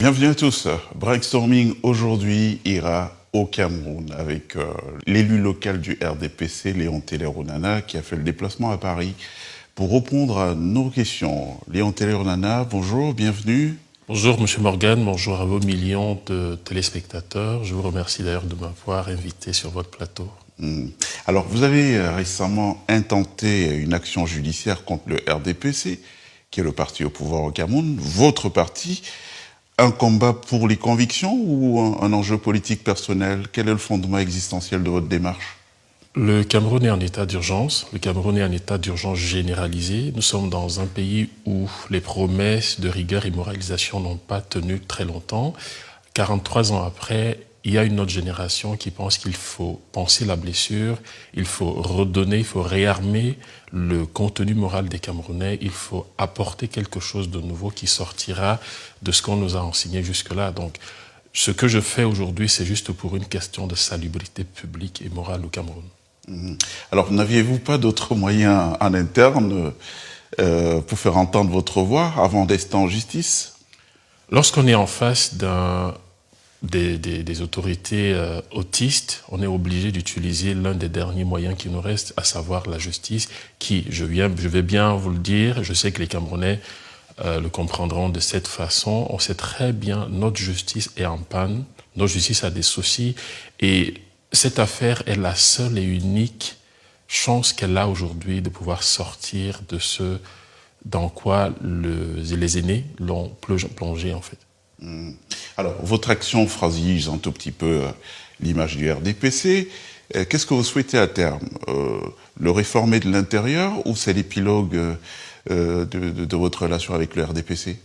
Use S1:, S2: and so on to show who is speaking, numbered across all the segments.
S1: Bienvenue à tous. Brainstorming aujourd'hui ira au Cameroun avec l'élu local du RDPC, Léon Télé-Ronana, qui a fait le déplacement à Paris pour répondre à nos questions. Léon Télé-Ronana, bonjour, bienvenue.
S2: Bonjour M. Morgan, bonjour à vos millions de téléspectateurs. Je vous remercie d'ailleurs de m'avoir invité sur votre plateau.
S1: Alors, vous avez récemment intenté une action judiciaire contre le RDPC, qui est le parti au pouvoir au Cameroun, votre parti. Un combat pour les convictions ou un enjeu politique personnel? Quel est le fondement existentiel de votre démarche?
S2: Le Cameroun est en état d'urgence. Le Cameroun est en état d'urgence généralisé. Nous sommes dans un pays où les promesses de rigueur et moralisation n'ont pas tenu très longtemps. 43 ans après, il y a une autre génération qui pense qu'il faut penser la blessure, il faut redonner, il faut réarmer le contenu moral des Camerounais, il faut apporter quelque chose de nouveau qui sortira de ce qu'on nous a enseigné jusque-là. Donc, ce que je fais aujourd'hui, c'est juste pour une question de salubrité publique et morale au Cameroun.
S1: Alors, n'aviez-vous pas d'autres moyens en interne pour faire entendre votre voix avant d'être en justice?
S2: Lorsqu'on est en face des autorités autistes, on est obligé d'utiliser l'un des derniers moyens qui nous restent, à savoir la justice, qui, je vais bien vous le dire, je sais que les Camerounais le comprendront de cette façon, on sait très bien, notre justice est en panne, notre justice a des soucis, et cette affaire est la seule et unique chance qu'elle a aujourd'hui de pouvoir sortir de ce dans quoi les aînés l'ont plongé en fait.
S1: Alors, votre action fragilise un tout petit peu l'image du RDPC. Qu'est-ce que vous souhaitez à terme? Le réformer de l'intérieur ou c'est l'épilogue de votre relation avec le RDPC?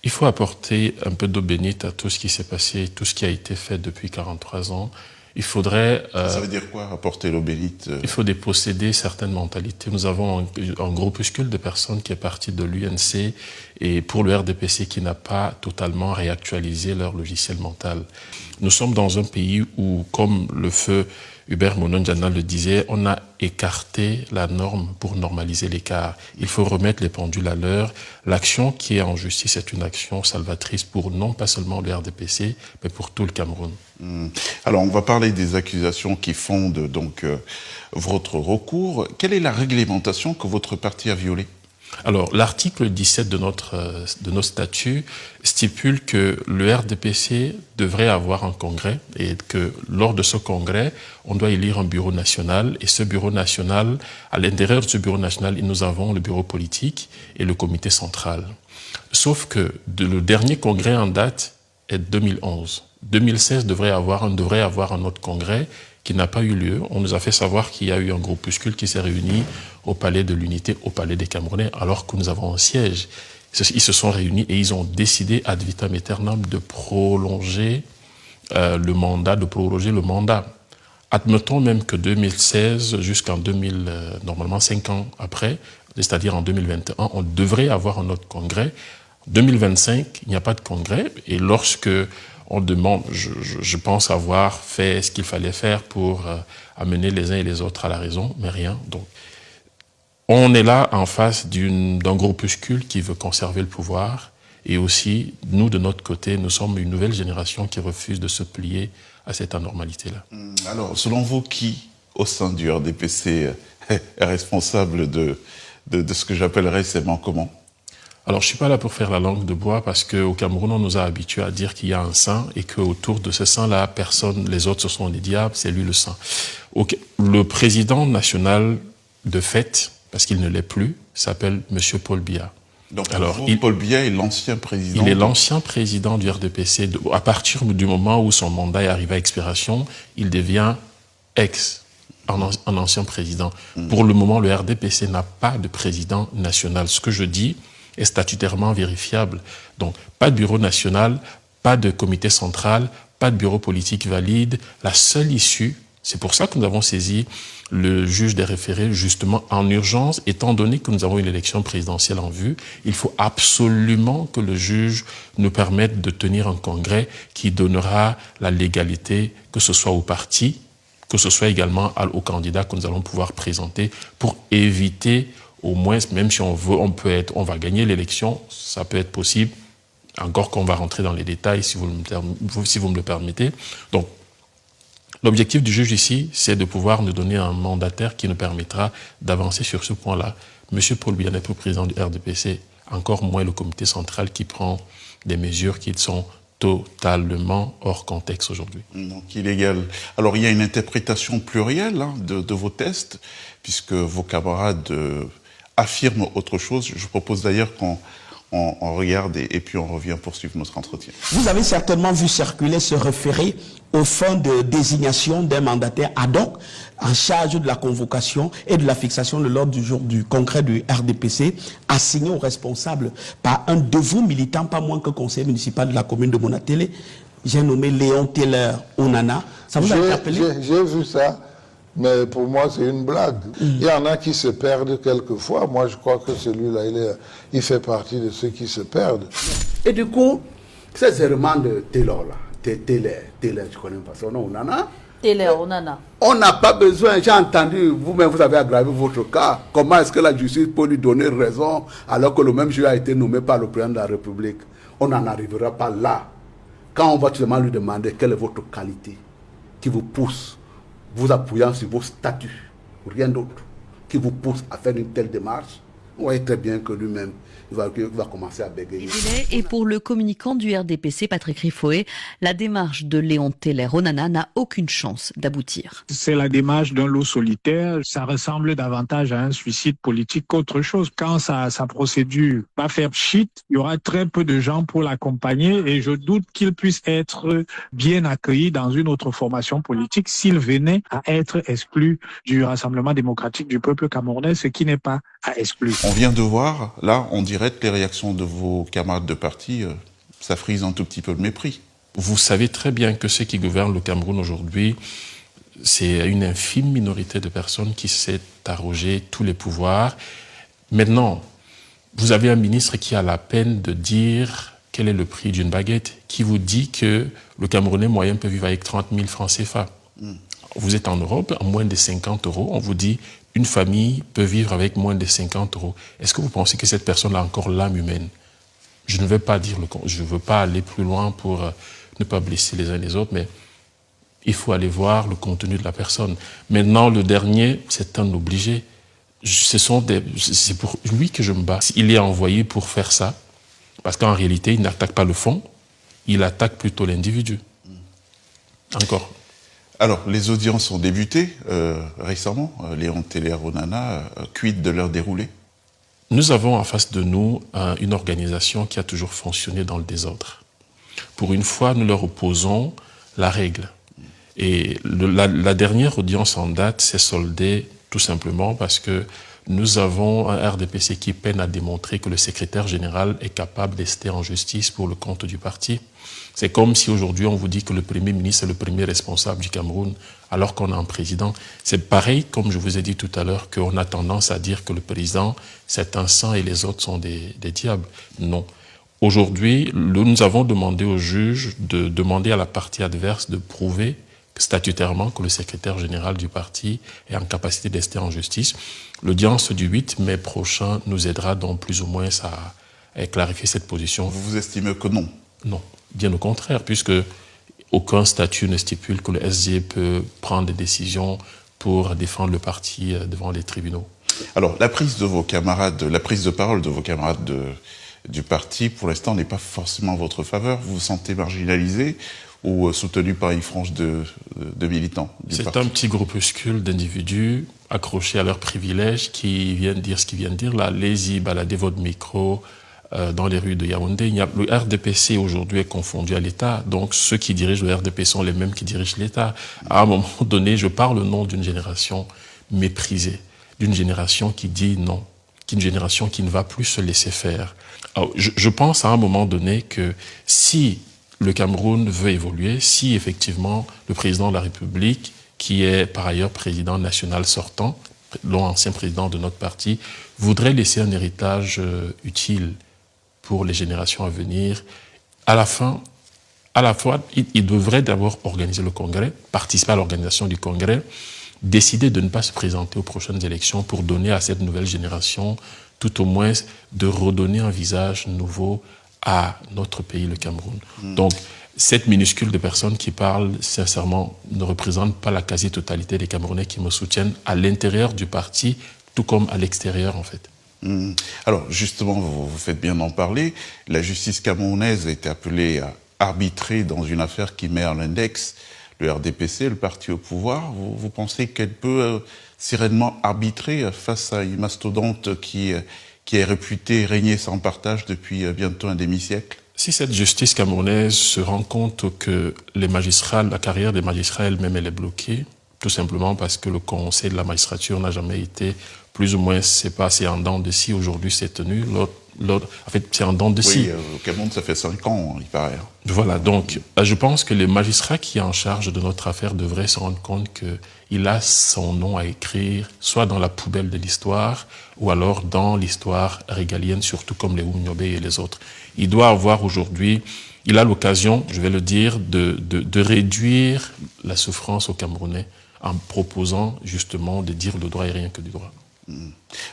S2: Il faut apporter un peu d'eau bénite à tout ce qui s'est passé, tout ce qui a été fait depuis 43 ans. Il faudrait...
S1: ça veut dire quoi, apporter l'eau bénite?
S2: Il faut déposséder certaines mentalités. Nous avons un groupuscule de personnes qui est parti de l'UNC et pour le RDPC qui n'a pas totalement réactualisé leur logiciel mental. Nous sommes dans un pays où, comme le feu Hubert Monondiana le disait, on a écarté la norme pour normaliser l'écart. Il faut remettre les pendules à l'heure. L'action qui est en justice est une action salvatrice pour non pas seulement le RDPC, mais pour tout le Cameroun.
S1: Alors, on va parler des accusations qui fondent donc votre recours. Quelle est la réglementation que votre parti a violée?
S2: Alors, l'article 17 de nos statuts stipule que le RDPC devrait avoir un congrès et que lors de ce congrès, on doit élire un bureau national. Et ce bureau national, à l'intérieur de ce bureau national, nous avons le bureau politique et le comité central. Sauf que le dernier congrès en date est 2011. 2016 devrait avoir un autre congrès qui n'a pas eu lieu. On nous a fait savoir qu'il y a eu un groupuscule qui s'est réuni au Palais de l'Unité, au Palais des Camerounais, alors que nous avons un siège. Ils se sont réunis et ils ont décidé ad vitam aeternam de prolonger le mandat, Admettons même que 2016 jusqu'en 2000, normalement 5 ans après, c'est-à-dire en 2021, on devrait avoir un autre congrès. 2025, il n'y a pas de congrès. Et lorsque on demande, je pense avoir fait ce qu'il fallait faire pour amener les uns et les autres à la raison, mais rien. Donc, on est là en face d'un groupuscule qui veut conserver le pouvoir. Et aussi, nous, de notre côté, nous sommes une nouvelle génération qui refuse de se plier à cette anormalité-là.
S1: Alors, selon vous, qui, au sein du RDPC, est responsable de ce que j'appellerais ces manquements?
S2: Alors, je suis pas là pour faire la langue de bois parce qu'au Cameroun, on nous a habitués à dire qu'il y a un saint et qu'autour de ce saint-là, personne, les autres, ce sont des diables, c'est lui le saint. Le président national, de fait, parce qu'il ne l'est plus, s'appelle M. Paul Biya.
S1: Donc, Paul Biya est l'ancien président?
S2: Il est l'ancien président du RDPC. À partir du moment où son mandat est arrivé à expiration, il devient un ancien président. Pour le moment, le RDPC n'a pas de président national. Ce que je dis est statutairement vérifiable. Donc, pas de bureau national, pas de comité central, pas de bureau politique valide. La seule issue, c'est pour ça que nous avons saisi le juge des référés justement en urgence, étant donné que nous avons une élection présidentielle en vue, il faut absolument que le juge nous permette de tenir un congrès qui donnera la légalité, que ce soit au parti, que ce soit également aux candidats que nous allons pouvoir présenter pour éviter au moins, même si on veut, on va gagner l'élection, ça peut être possible, encore qu'on va rentrer dans les détails si vous me le permettez. Donc, l'objectif du juge ici, c'est de pouvoir nous donner un mandataire qui nous permettra d'avancer sur ce point-là. Monsieur Paul Biya n'est plus président du RDPC, encore moins le comité central qui prend des mesures qui sont totalement hors contexte aujourd'hui.
S1: Donc illégal. Alors il y a une interprétation plurielle de vos tests, puisque vos camarades affirment autre chose. Je propose d'ailleurs qu'on regarde et puis on revient poursuivre notre entretien.
S3: Vous avez certainement vu circuler ce référé au fond de désignation d'un mandataire ad hoc en charge de la convocation et de la fixation de l'ordre du jour du congrès du RDPC, assigné aux responsables par un de vos militants, pas moins que conseiller municipal de la commune de Monatélé. J'ai nommé Léon Taylor Onana. Ça vous a interpellé?
S4: J'ai vu ça. Mais pour moi, c'est une blague. Il y en a qui se perdent quelquefois. Moi, je crois que celui-là, il fait partie de ceux qui se perdent.
S5: Et du coup, ces éléments de Taylor, là, Taylor, tu connais pas son nom, Onana.
S6: Taylor Onana.
S5: On n'a pas besoin, j'ai entendu, vous-même, vous avez aggravé votre cas. Comment est-ce que la justice peut lui donner raison alors que le même juge a été nommé par le président de la République? On n'en arrivera pas là. Quand on va tout simplement lui demander quelle est votre qualité qui vous pousse, vous appuyant sur vos statuts, rien d'autre, qui vous pousse à faire une telle démarche, vous voyez très bien que lui-même, il va commencer à bégayer.
S6: Et pour le communicant du RDPC, Patrick Riffoé, la démarche de Léon Taylor Onana n'a aucune chance d'aboutir.
S7: C'est la démarche d'un loup solitaire. Ça ressemble davantage à un suicide politique qu'autre chose. Quand sa procédure va faire pchit, il y aura très peu de gens pour l'accompagner et je doute qu'il puisse être bien accueilli dans une autre formation politique s'il venait à être exclu du Rassemblement démocratique du peuple camerounais, ce qui n'est pas à exclure.
S1: On vient de voir, là, on dirait que les réactions de vos camarades de parti, ça frise un tout petit peu le mépris.
S2: Vous savez très bien que ceux qui gouvernent le Cameroun aujourd'hui, c'est une infime minorité de personnes qui s'est arrogé tous les pouvoirs. Maintenant, vous avez un ministre qui a la peine de dire quel est le prix d'une baguette, qui vous dit que le Camerounais moyen peut vivre avec 30 000 francs CFA. Vous êtes en Europe, à moins de 50 €, on vous dit une famille peut vivre avec moins de 50 €. Est-ce que vous pensez que cette personne a encore l'âme humaine? Je ne veux pas dire je ne veux pas aller plus loin pour ne pas blesser les uns les autres, mais il faut aller voir le contenu de la personne. Maintenant, le dernier, c'est un obligé. C'est pour lui que je me bats. Il est envoyé pour faire ça, parce qu'en réalité, il n'attaque pas le fond, il attaque plutôt l'individu. Encore.
S1: Alors, les audiences ont débuté récemment. Léon Taylor Onana, quid de leur déroulé?
S2: Nous avons en face de nous une organisation qui a toujours fonctionné dans le désordre. Pour une fois, nous leur opposons la règle. Et la dernière audience en date s'est soldée tout simplement parce que nous avons un RDPC qui peine à démontrer que le secrétaire général est capable d'ester en justice pour le compte du parti. C'est comme si aujourd'hui on vous dit que le Premier ministre est le premier responsable du Cameroun alors qu'on a un président. C'est pareil, comme je vous ai dit tout à l'heure, qu'on a tendance à dire que le président c'est un saint et les autres sont des diables. Non. Aujourd'hui, nous avons demandé au juge de demander à la partie adverse de prouver statutairement que le secrétaire général du parti est en capacité d'ester en justice. L'audience du 8 mai prochain nous aidera donc plus ou moins à clarifier cette position.
S1: Vous estimez que non?
S2: Non, bien au contraire, puisque aucun statut ne stipule que le SG peut prendre des décisions pour défendre le parti devant les tribunaux.
S1: Alors, la prise de parole de vos camarades du parti, pour l'instant, n'est pas forcément en votre faveur. Vous vous sentez marginalisé ou soutenu par une frange de militants du parti?
S2: C'est un petit groupuscule d'individus accrochés à leurs privilèges qui viennent dire ce qu'ils viennent dire. Là, allez-y, baladez votre micro dans les rues de Yaoundé. Le RDPC aujourd'hui est confondu à l'État, donc ceux qui dirigent le RDPC sont les mêmes qui dirigent l'État. À un moment donné, je parle au nom d'une génération méprisée, d'une génération qui dit non, d'une génération qui ne va plus se laisser faire. Alors, je pense à un moment donné que si le Cameroun veut évoluer, si effectivement le président de la République, qui est par ailleurs président national sortant, l'ancien président de notre parti, voudrait laisser un héritage utile pour les générations à venir, à la fois, il devrait d'abord organiser le congrès, participer à l'organisation du congrès, décider de ne pas se présenter aux prochaines élections pour donner à cette nouvelle génération, tout au moins, de redonner un visage nouveau à notre pays, le Cameroun. Donc, cette minuscule de personnes qui parlent, sincèrement, ne représente pas la quasi-totalité des Camerounais qui me soutiennent à l'intérieur du parti, tout comme à l'extérieur, en fait.
S1: Alors, justement, vous faites bien d'en parler. La justice camerounaise a été appelée à arbitrer dans une affaire qui met à l'index le RDPC, le parti au pouvoir. Vous pensez qu'elle peut sereinement arbitrer face à une mastodonte qui est réputée régner sans partage depuis bientôt un demi-siècle?
S2: Si cette justice camerounaise se rend compte que les magistrats, la carrière des magistrats elle-même, elle est bloquée, tout simplement parce que le conseil de la magistrature n'a jamais été, plus ou moins, c'est en dents de scie, aujourd'hui c'est tenu, en fait c'est en dents de scie.
S1: Oui, au Cameroun ça fait 5 ans, il paraît.
S2: Voilà, donc je pense que les magistrats qui sont en charge de notre affaire devraient se rendre compte qu'il a son nom à écrire, soit dans la poubelle de l'histoire, ou alors dans l'histoire régalienne, surtout comme les Oumniobé et les autres. Il doit avoir aujourd'hui, il a l'occasion, je vais le dire, de réduire la souffrance aux Camerounais en proposant justement de dire le droit et rien que du droit.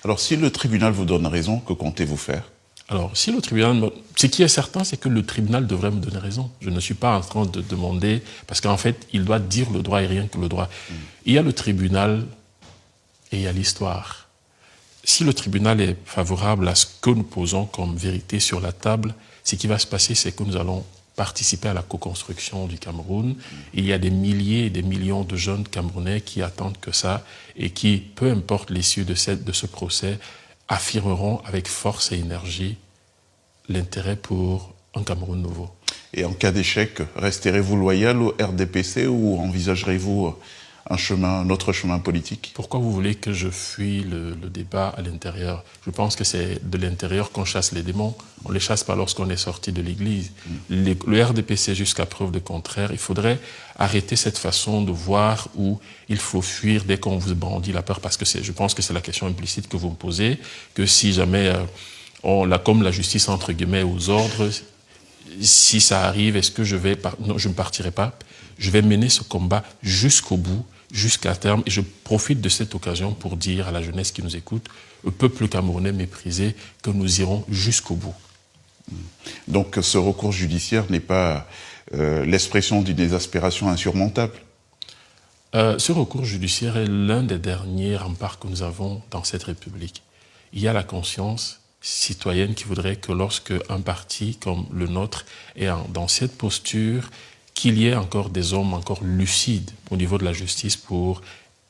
S1: Alors si le tribunal vous donne raison, que comptez-vous faire?
S2: Alors, si le tribunal... Ce qui est certain, c'est que le tribunal devrait me donner raison. Je ne suis pas en train de demander... Parce qu'en fait, il doit dire le droit et rien que le droit. Il y a le tribunal et il y a l'histoire. Si le tribunal est favorable à ce que nous posons comme vérité sur la table, ce qui va se passer, c'est que nous allons participer à la co-construction du Cameroun. Il y a des milliers et des millions de jeunes Camerounais qui attendent que ça et qui, peu importe l'issue de ce procès, affirmeront avec force et énergie l'intérêt pour un Cameroun nouveau.
S1: Et en cas d'échec, resterez-vous loyal au RDPC ou envisagerez-vous un autre chemin politique?
S2: Pourquoi vous voulez que je fuis le débat à l'intérieur? Je pense que c'est de l'intérieur qu'on chasse les démons. On ne les chasse pas lorsqu'on est sorti de l'église. Le RDPC, jusqu'à preuve de contraire, il faudrait arrêter cette façon de voir où il faut fuir dès qu'on vous brandit la peur, parce que je pense que c'est la question implicite que vous me posez, que si jamais comme la justice entre guillemets aux ordres, si ça arrive, est-ce que non, je ne partirai pas. Je vais mener ce combat jusqu'au bout, jusqu'à terme, et je profite de cette occasion pour dire à la jeunesse qui nous écoute, au peuple camerounais méprisé, que nous irons jusqu'au bout.
S1: Donc ce recours judiciaire n'est pas l'expression d'une exaspération insurmontable?
S2: Ce recours judiciaire est l'un des derniers remparts que nous avons dans cette République. Il y a la conscience citoyenne qui voudrait que lorsque un parti comme le nôtre est dans cette posture, qu'il y ait encore des hommes encore lucides au niveau de la justice pour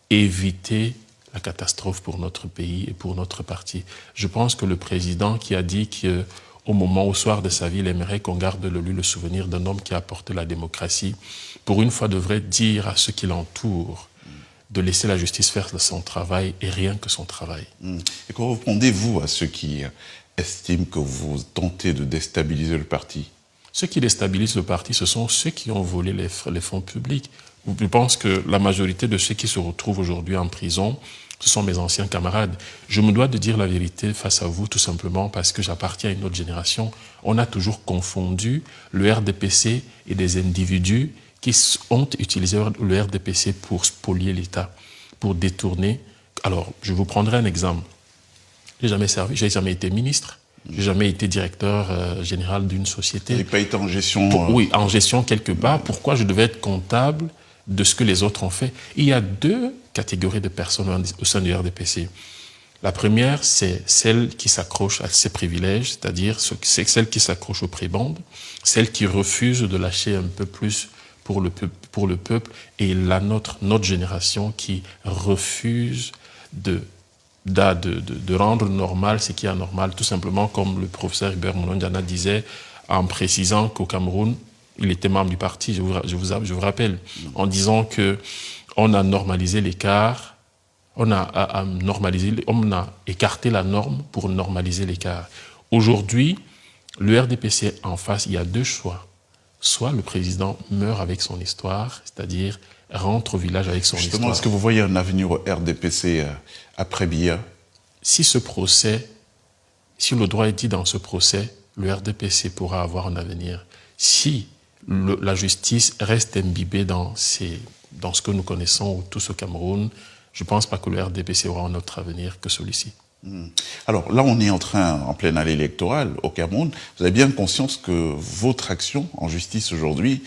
S2: éviter la catastrophe pour notre pays et pour notre parti. Je pense que le président qui a dit qu'au moment, au soir de sa vie, il aimerait qu'on garde de lui le souvenir d'un homme qui a apporté la démocratie, pour une fois devrait dire à ceux qui l'entourent de laisser la justice faire son travail et rien que son travail.
S1: Et que répondez-vous à ceux qui estiment que vous tentez de déstabiliser le parti?
S2: Ceux qui déstabilisent le parti, ce sont ceux qui ont volé les fonds publics. Je pense que la majorité de ceux qui se retrouvent aujourd'hui en prison, ce sont mes anciens camarades. Je me dois de dire la vérité face à vous, tout simplement parce que j'appartiens à une autre génération. On a toujours confondu le RDPC et des individus qui ont utilisé le RDPC pour spolier l'État, pour détourner. Alors, je vous prendrai un exemple. J'ai jamais été ministre. J'ai jamais été directeur général d'une société.
S1: Vous n'avez pas été en gestion
S2: Oui, en gestion quelque part. Pourquoi je devais être comptable de ce que les autres ont fait? Il y a deux catégories de personnes au sein du RDPC. La première, c'est celle qui s'accroche à ses privilèges, c'est-à-dire celle qui s'accroche aux prébendes, celle qui refuse de lâcher un peu plus pour le peuple, et notre génération qui refuse de rendre normal ce qui est anormal, tout simplement comme le professeur Hubert Moulondiana disait, en précisant qu'au Cameroun, il était membre du parti, je vous rappelle, en disant que on a normalisé l'écart, on a écarté la norme pour normaliser l'écart. Aujourd'hui, le RDPC en face, il y a deux choix. Soit le président meurt avec son histoire, c'est-à-dire rentre au village avec son
S1: Justement,
S2: histoire.
S1: est-ce que vous voyez un avenir au RDPC après Biya?
S2: Si le droit est dit dans ce procès, le RDPC pourra avoir un avenir. Si la justice reste imbibée dans ce que nous connaissons tous au Cameroun, je ne pense pas que le RDPC aura un autre avenir que celui-ci.
S1: Alors là, on est en pleine année électorale au Cameroun. Vous avez bien conscience que votre action en justice aujourd'hui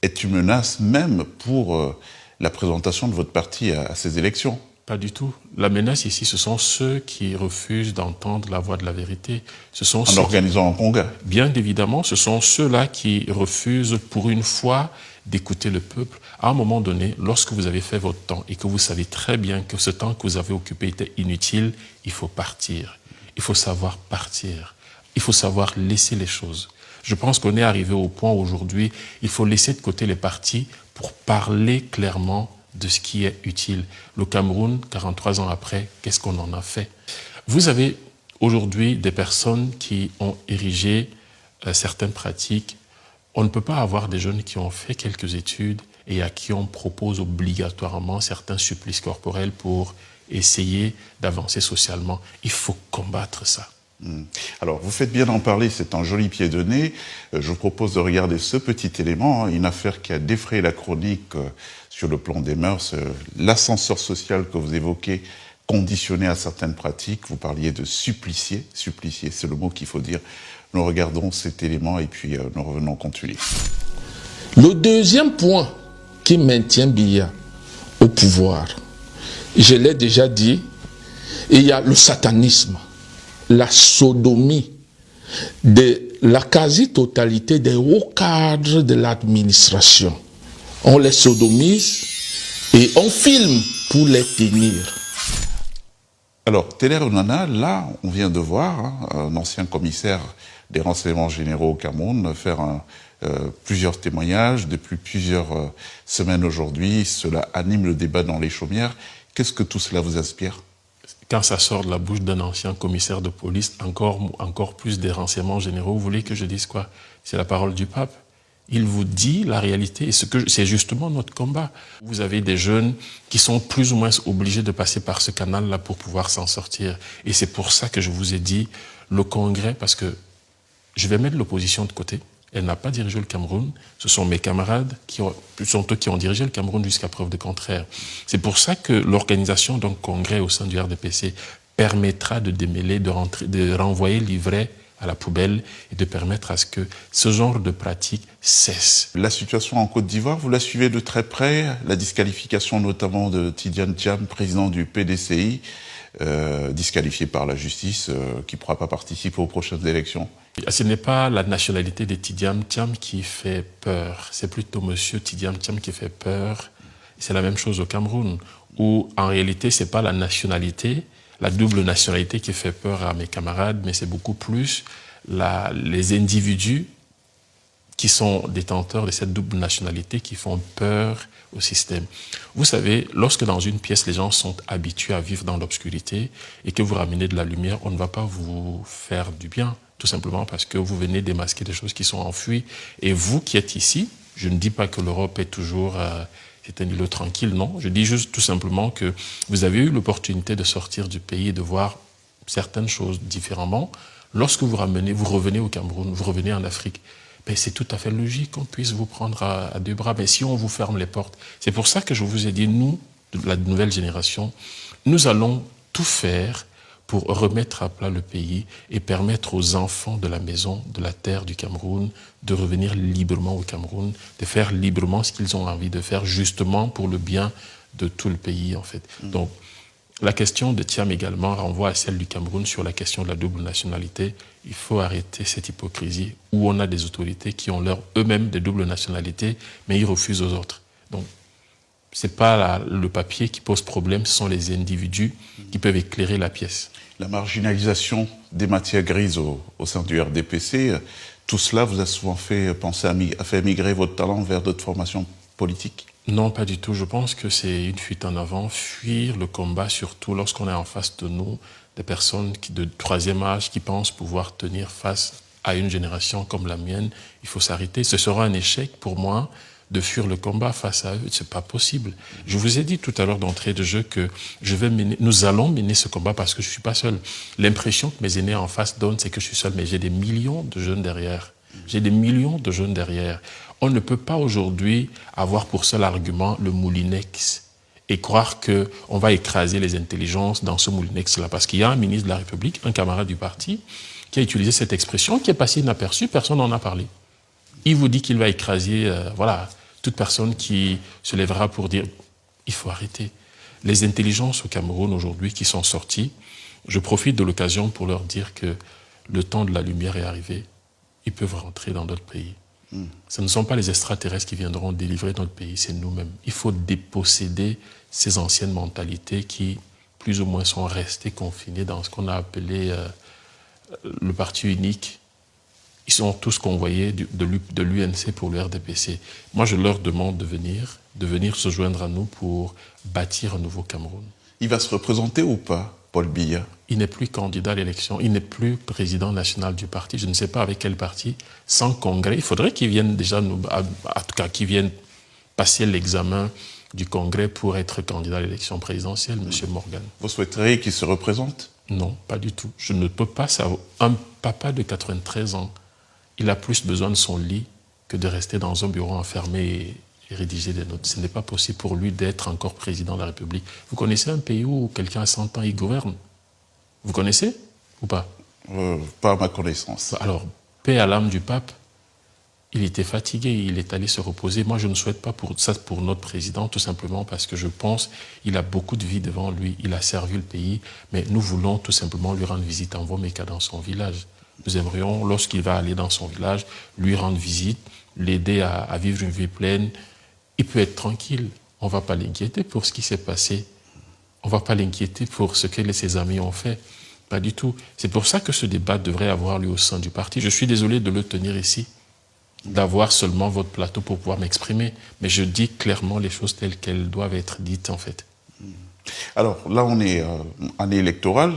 S1: est une menace même pour la présentation de votre parti à ces élections?
S2: Pas du tout. La menace ici, ce sont ceux qui refusent d'entendre la voix de la vérité. Ce sont
S1: En organisant un congrès.
S2: Bien évidemment, ce sont ceux-là qui refusent pour une fois d'écouter le peuple. À un moment donné, lorsque vous avez fait votre temps et que vous savez très bien que ce temps que vous avez occupé était inutile, il faut partir. Il faut savoir partir. Il faut savoir laisser les choses. Je pense qu'on est arrivé au point aujourd'hui, il faut laisser de côté les partis pour parler clairement de ce qui est utile. Le Cameroun, 43 ans après, qu'est-ce qu'on en a fait? Vous avez aujourd'hui des personnes qui ont érigé certaines pratiques. On ne peut pas avoir des jeunes qui ont fait quelques études et à qui on propose obligatoirement certains supplices corporels pour essayer d'avancer socialement. Il faut combattre ça.
S1: Alors, vous faites bien d'en parler, c'est un joli pied de nez. Je vous propose de regarder ce petit élément, une affaire qui a défrayé la chronique sur le plan des mœurs, l'ascenseur social que vous évoquez, conditionné à certaines pratiques. Vous parliez de supplicier, c'est le mot qu'il faut dire. Nous regardons cet élément et puis nous revenons continuer.
S8: Le deuxième point qui maintient Biya au pouvoir, je l'ai déjà dit, il y a le satanisme, la sodomie de la quasi-totalité des hauts cadres de l'administration. On les sodomise et on filme pour les tenir.
S1: Alors, Télé Runana, là, on vient de voir un ancien commissaire des renseignements généraux au Cameroun faire plusieurs témoignages depuis plusieurs semaines aujourd'hui. Cela anime le débat dans les chaumières. Qu'est-ce que tout cela vous inspire?
S2: Quand ça sort de la bouche d'un ancien commissaire de police, encore plus des renseignements généraux, vous voulez que je dise quoi? C'est la parole du pape. Il vous dit la réalité, et c'est justement notre combat. Vous avez des jeunes qui sont plus ou moins obligés de passer par ce canal-là pour pouvoir s'en sortir. Et c'est pour ça que je vous ai dit, le Congrès, parce que je vais mettre l'opposition de côté. Elle n'a pas dirigé le Cameroun. Ce sont mes camarades sont eux qui ont dirigé le Cameroun jusqu'à preuve de contraire. C'est pour ça que l'organisation d'un congrès au sein du RDPC permettra de démêler, de renvoyer l'ivraie à la poubelle et de permettre à ce que ce genre de pratique cesse.
S1: La situation en Côte d'Ivoire, vous la suivez de très près, la disqualification notamment de Tidiane Thiam, président du PDCI, disqualifié par la justice, qui ne pourra pas participer aux prochaines élections.
S2: Ce n'est pas la nationalité de Tidiane Thiam qui fait peur, c'est plutôt monsieur Tidiane Thiam qui fait peur. C'est la même chose au Cameroun, où en réalité, ce n'est pas la nationalité, la double nationalité qui fait peur à mes camarades, mais c'est beaucoup plus les individus qui sont détenteurs de cette double nationalité qui font peur au système. Vous savez, lorsque dans une pièce, les gens sont habitués à vivre dans l'obscurité et que vous ramenez de la lumière, on ne va pas vous faire du bien, tout simplement parce que vous venez démasquer des choses qui sont enfouies. Et vous qui êtes ici, je ne dis pas que l'Europe est toujours... c'est un îlot tranquille, non. Je dis juste tout simplement que vous avez eu l'opportunité de sortir du pays et de voir certaines choses différemment. Lorsque vous revenez au Cameroun, vous revenez en Afrique, ben c'est tout à fait logique qu'on puisse vous prendre à deux bras. Mais si on vous ferme les portes, c'est pour ça que je vous ai dit, nous, la nouvelle génération, nous allons tout faire pour remettre à plat le pays et permettre aux enfants de la maison, de la terre du Cameroun, de revenir librement au Cameroun, de faire librement ce qu'ils ont envie de faire, justement pour le bien de tout le pays, en fait. Donc, la question de Thiam également renvoie à celle du Cameroun sur la question de la double nationalité. Il faut arrêter cette hypocrisie où on a des autorités qui ont eux-mêmes des doubles nationalités, mais ils refusent aux autres. Donc, ce n'est pas le papier qui pose problème, ce sont les individus qui peuvent éclairer la pièce.
S1: La marginalisation des matières grises au sein du RDPC, tout cela vous a souvent fait penser à faire migrer votre talent vers d'autres formations politiques?
S2: Non, pas du tout. Je pense que c'est une fuite en avant, fuir le combat, surtout lorsqu'on est en face de nous, des personnes de troisième âge qui pensent pouvoir tenir face à une génération comme la mienne. Il faut s'arrêter. Ce sera un échec pour moi de fuir le combat face à eux. C'est pas possible. Je vous ai dit tout à l'heure d'entrée de jeu que nous allons mener ce combat parce que je suis pas seul. L'impression que mes aînés en face donnent, c'est que je suis seul, mais j'ai des millions de jeunes derrière. J'ai des millions de jeunes derrière. On ne peut pas aujourd'hui avoir pour seul argument le Moulinex et croire qu'on va écraser les intelligences dans ce moulinex-là. Parce qu'il y a un ministre de la République, un camarade du parti, qui a utilisé cette expression, qui est passée inaperçue, personne n'en a parlé. Il vous dit qu'il va écraser toute personne qui se lèvera pour dire « il faut arrêter ». Les intelligences au Cameroun aujourd'hui qui sont sorties, je profite de l'occasion pour leur dire que le temps de la lumière est arrivé. Ils peuvent rentrer dans notre pays. Ce ne sont pas les extraterrestres qui viendront délivrer notre pays, c'est nous-mêmes. Il faut déposséder ces anciennes mentalités qui, plus ou moins, sont restées confinées dans ce qu'on a appelé le parti unique. Ils sont tous convoyés de l'UNC pour le RDPC. Moi, je leur demande de venir se joindre à nous pour bâtir un nouveau Cameroun.
S1: Il va se représenter ou pas, Paul Biya?
S2: Il n'est plus candidat à l'élection, il n'est plus président national du parti, je ne sais pas avec quel parti, sans congrès. Il faudrait qu'il vienne déjà, en tout cas, qu'il vienne passer l'examen du congrès pour être candidat à l'élection présidentielle, M. Morgan.
S1: Vous souhaiteriez qu'il se représente?
S2: Non, pas du tout. Je ne peux pas savoir. Un papa de 93 ans, il a plus besoin de son lit que de rester dans un bureau enfermé et rédiger des notes. Ce n'est pas possible pour lui d'être encore président de la République. Vous connaissez un pays où quelqu'un a 100 ans, il gouverne? Vous connaissez ou pas?
S1: Pas à ma connaissance.
S2: Alors, paix à l'âme du pape, il était fatigué, il est allé se reposer. Moi, je ne souhaite pas ça pour notre président, tout simplement parce que je pense qu'il a beaucoup de vie devant lui, il a servi le pays, mais nous voulons tout simplement lui rendre visite en Vomeka dans son village. Nous aimerions, lorsqu'il va aller dans son village, lui rendre visite, l'aider à vivre une vie pleine. Il peut être tranquille. On ne va pas l'inquiéter pour ce qui s'est passé. On ne va pas l'inquiéter pour ce que ses amis ont fait. Pas du tout. C'est pour ça que ce débat devrait avoir lieu au sein du parti. Je suis désolé de le tenir ici, d'avoir seulement votre plateau pour pouvoir m'exprimer. Mais je dis clairement les choses telles qu'elles doivent être dites, en fait.
S1: Alors, là, on est en année électorale.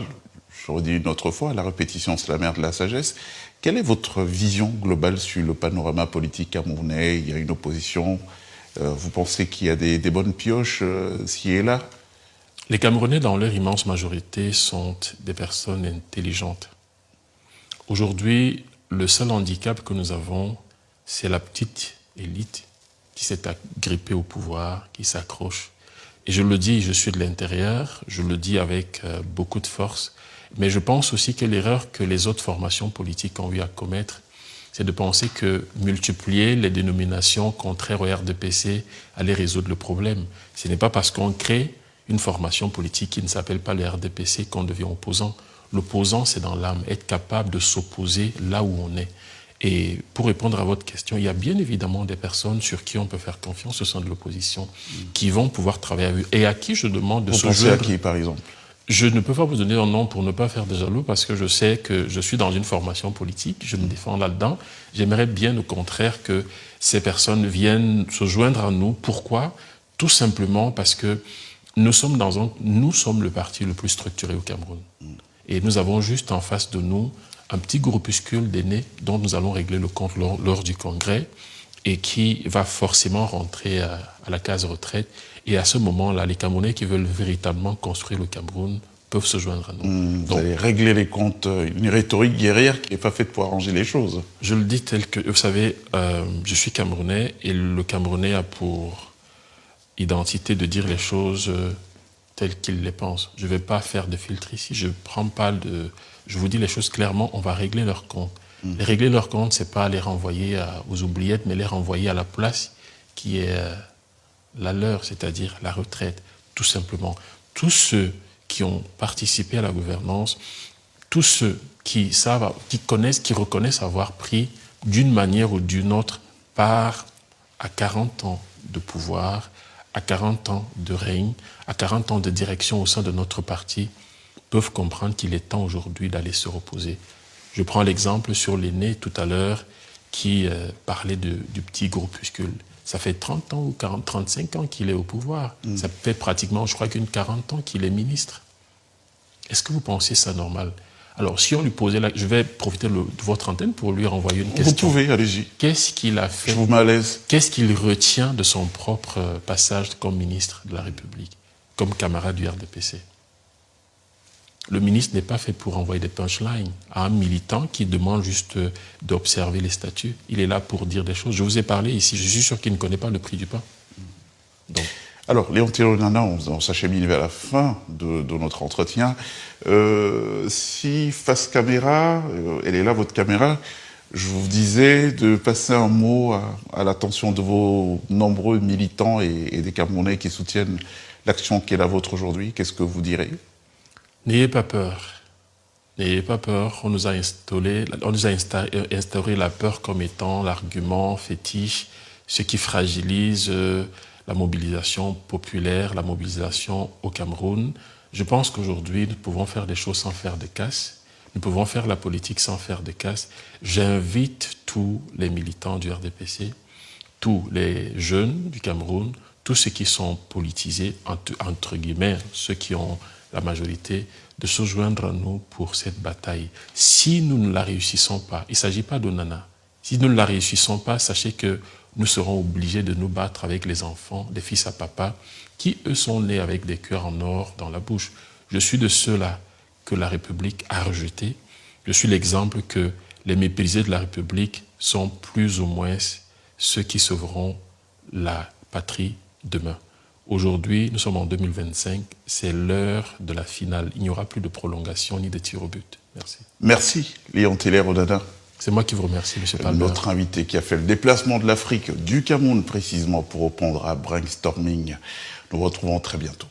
S1: Je redis une autre fois, la répétition, c'est la mère de la sagesse. Quelle est votre vision globale sur le panorama politique camerounais? Il y a une opposition. Vous pensez qu'il y a des bonnes pioches ci et là?
S2: Les Camerounais, dans leur immense majorité, sont des personnes intelligentes. Aujourd'hui, le seul handicap que nous avons, c'est la petite élite qui s'est agrippée au pouvoir, qui s'accroche. Et je le dis, je suis de l'intérieur, je le dis avec beaucoup de force, mais je pense aussi que l'erreur que les autres formations politiques ont eu à commettre, c'est de penser que multiplier les dénominations contraires au RDPC allait résoudre le problème. Ce n'est pas parce qu'on crée une formation politique qui ne s'appelle pas le RDPC qu'on devient opposant. L'opposant, c'est dans l'âme, être capable de s'opposer là où on est. Et pour répondre à votre question, il y a bien évidemment des personnes sur qui on peut faire confiance au sein de l'opposition, qui vont pouvoir travailler avec eux, et à qui je demande de se joindre.
S1: Vous pensez à qui, par exemple?
S2: Je ne peux pas vous donner un nom pour ne pas faire de jaloux, parce que je sais que je suis dans une formation politique, je me défends là-dedans. J'aimerais bien, au contraire, que ces personnes viennent se joindre à nous. Pourquoi? Tout simplement parce que nous sommes le parti le plus structuré au Cameroun. Et nous avons juste en face de nous un petit groupuscule d'aînés dont nous allons régler le compte lors du congrès et qui va forcément rentrer à la case retraite. Et à ce moment-là, les Camerounais qui veulent véritablement construire le Cameroun peuvent se joindre à nous.
S1: Vous allez régler les comptes, une rhétorique guerrière qui n'est pas faite pour arranger les choses.
S2: Je le dis tel que, vous savez, je suis Camerounais et le Camerounais a pour identité de dire les choses telles qu'il les pense. Je ne vais pas faire de filtre ici, je vous dis les choses clairement, on va régler leurs comptes. Régler leurs comptes, ce n'est pas les renvoyer aux oubliettes, mais les renvoyer à la place qui est la leur, c'est-à-dire la retraite, tout simplement. Tous ceux qui ont participé à la gouvernance, tous ceux qui reconnaissent avoir pris d'une manière ou d'une autre part à 40 ans de pouvoir, à 40 ans de règne, à 40 ans de direction au sein de notre parti, peuvent comprendre qu'il est temps aujourd'hui d'aller se reposer. Je prends l'exemple sur l'aîné tout à l'heure qui parlait du petit groupuscule. Ça fait 30 ans ou 35 ans qu'il est au pouvoir. Ça fait pratiquement, je crois, qu'une 40 ans qu'il est ministre. Est-ce que vous pensez ça normal? Alors, si on lui posait je vais profiter de votre antenne pour lui renvoyer une question.
S1: Vous pouvez, allez-y.
S2: Qu'est-ce qu'il a fait?
S1: Je vous mets à l'aise.
S2: Qu'est-ce qu'il retient de son propre passage comme ministre de la République, comme camarade du RDPC? Le ministre n'est pas fait pour envoyer des punchlines à un militant qui demande juste d'observer les statuts. Il est là pour dire des choses. Je vous ai parlé ici, je suis sûr qu'il ne connaît pas le prix du pain. Donc.
S1: Alors, Léon Téléro-Onana, on s'achemine vers la fin de notre entretien. Si face caméra, elle est là, votre caméra, je vous disais de passer un mot à l'attention de vos nombreux militants et des Camerounais qui soutiennent l'action qui est la vôtre aujourd'hui, qu'est-ce que vous direz?
S2: N'ayez pas peur. N'ayez pas peur. On nous a instauré la peur comme étant l'argument fétiche, ce qui fragilise la mobilisation populaire, la mobilisation au Cameroun. Je pense qu'aujourd'hui, nous pouvons faire des choses sans faire de casse. Nous pouvons faire la politique sans faire de casse. J'invite tous les militants du RDPC, tous les jeunes du Cameroun, tous ceux qui sont politisés, entre guillemets, ceux qui ont la majorité, de se joindre à nous pour cette bataille. Si nous ne la réussissons pas, il ne s'agit pas d'Onana. Si nous ne la réussissons pas, sachez que nous serons obligés de nous battre avec les enfants, des fils à papa, qui, eux, sont nés avec des cœurs en or dans la bouche. Je suis de ceux-là que la République a rejetés. Je suis l'exemple que les méprisés de la République sont plus ou moins ceux qui sauveront la patrie demain. Aujourd'hui, nous sommes en 2025, c'est l'heure de la finale. Il n'y aura plus de prolongation ni de tir au but. Merci.
S1: Merci, Léon Téléro-Onana.
S2: C'est moi qui vous remercie, M. Palmer.
S1: Notre invité qui a fait le déplacement de l'Afrique, du Cameroun précisément, pour répondre à Brainstorming. Nous retrouvons très bientôt.